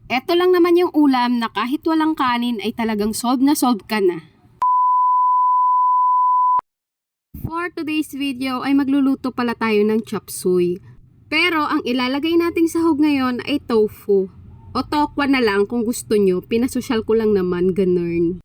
Eto lang naman yung ulam na kahit walang kanin ay talagang solve na solve ka na. For today's video ay magluluto pala tayo ng chop suey. Pero ang ilalagay nating sahog ngayon ay tofu. O tokwa na lang kung gusto nyo, pinasosyal ko lang naman, ganun.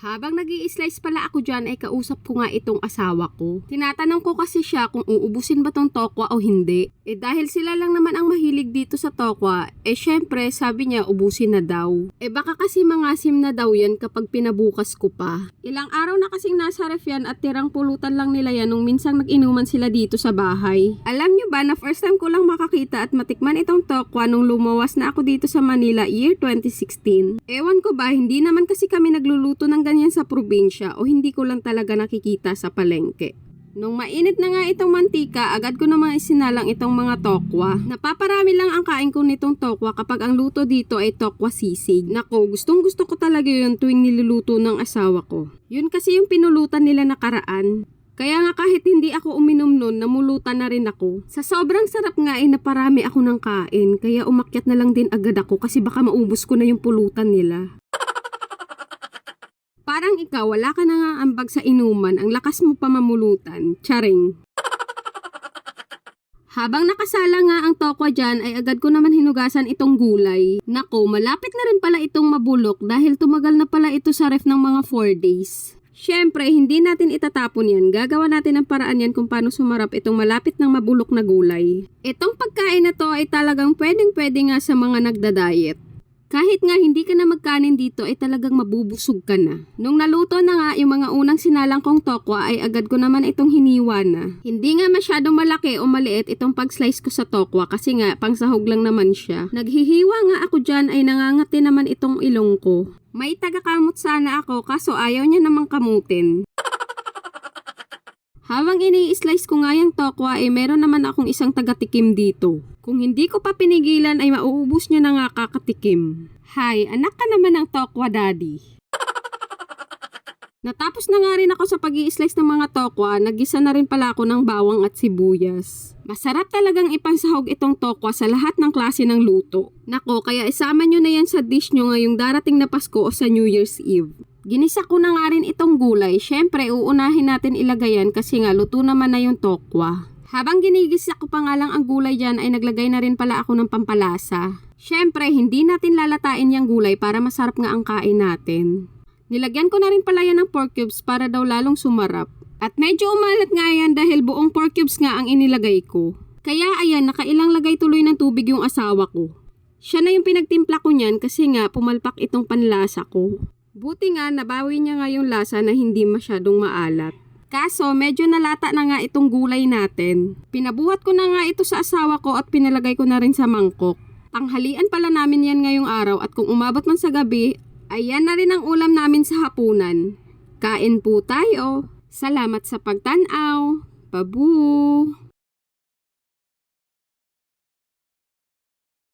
Habang nag-i-slice pala ako dyan ay kausap ko nga itong asawa ko. Tinatanong ko kasi siya kung uubusin ba tong tokwa o hindi. Dahil sila lang naman ang mahilig dito sa tokwa, syempre sabi niya ubusin na daw. Baka kasi mangasim na daw yan kapag pinabukas ko pa. Ilang araw na kasing nasa ref yan at tirang pulutan lang nila yan nung minsan mag-inuman sila dito sa bahay. Alam nyo ba na first time ko lang makakita at matikman itong tokwa nung lumawas na ako dito sa Manila year 2016. Ewan ko ba, hindi naman kasi kami nagluluto ng ganyan sa probinsya o hindi ko lang talaga nakikita sa palengke. Nung mainit na nga itong mantika, agad ko namang isinalang itong mga tokwa. Napaparami lang ang kain ko nitong tokwa kapag ang luto dito ay tokwa sisig. Nako, gustong gusto ko talaga yun tuwing niluluto ng asawa ko. Yun kasi yung pinulutan nila nakaraan. Kaya nga kahit hindi ako uminom nun, namulutan na rin ako. Sa sobrang sarap nga ay naparami ako ng kain, kaya umakyat na lang din agad ako kasi baka maubos ko na yung pulutan nila. Parang ikaw, wala ka na nga ambag sa inuman, ang lakas mo pa mamulutan. Charing. Habang nakasala nga ang tokwa dyan, ay agad ko naman hinugasan itong gulay. Nako, malapit na rin pala itong mabulok dahil tumagal na pala ito sa ref ng mga 4 days. Siyempre, hindi natin itatapon yan. Gagawa natin ang paraan yan kung paano sumarap itong malapit ng mabulok na gulay. Itong pagkain na to ay talagang pwedeng-pwede nga sa mga nagda-diet. Kahit nga hindi ka na magkanin dito ay talagang mabubusog ka na. Nung naluto na nga yung mga unang sinalang kong tokwa ay agad ko naman itong hiniwa na. Hindi nga masyadong malaki o maliit itong pag-slice ko sa tokwa kasi nga pangsahog lang naman siya. Naghihiwa nga ako dyan ay nangangati naman itong ilong ko. May tagakamot sana ako kaso ayaw niya namang kamutin. Habang ini-slice ko nga yung tokwa ay meron naman akong isang tagatikim dito. Kung hindi ko pa pinigilan ay mauubos niya na nga kakatikim. Hay, anak ka naman ng tokwa daddy. Natapos na nga rin ako sa pag-i-slice ng mga tokwa, nagisa na rin pala ako ng bawang at sibuyas. Masarap talagang ipansahog itong tokwa sa lahat ng klase ng luto. Nako, kaya isama nyo na yan sa dish nyo ngayong darating na Pasko o sa New Year's Eve. Ginisa ko na nga rin itong gulay. Siyempre, uunahin natin ilagay yan kasi nga luto naman na yung tokwa. Habang ginigisa ko pa nga lang ang gulay dyan ay naglagay na rin pala ako ng pampalasa. Siyempre, hindi natin lalatain yung gulay para masarap nga ang kain natin. Nilagyan ko na rin pala yan ng pork cubes para daw lalong sumarap. At medyo umalat nga yan dahil buong pork cubes nga ang inilagay ko. Kaya ayan, nakailang lagay tuloy ng tubig yung asawa ko. Siya na yung pinagtimpla ko niyan kasi nga pumalpak itong panlasa ko. Buti nga nabawi niya nga yung lasa na hindi masyadong maalat. Kaso medyo nalata na nga itong gulay natin. Pinabuhat ko na nga ito sa asawa ko at pinalagay ko na rin sa mangkok. Tanghalian pala namin yan ngayong araw at kung umabot man sa gabi, ayan na rin ang ulam namin sa hapunan. Kain po tayo. Salamat sa pagtanaw. Babu!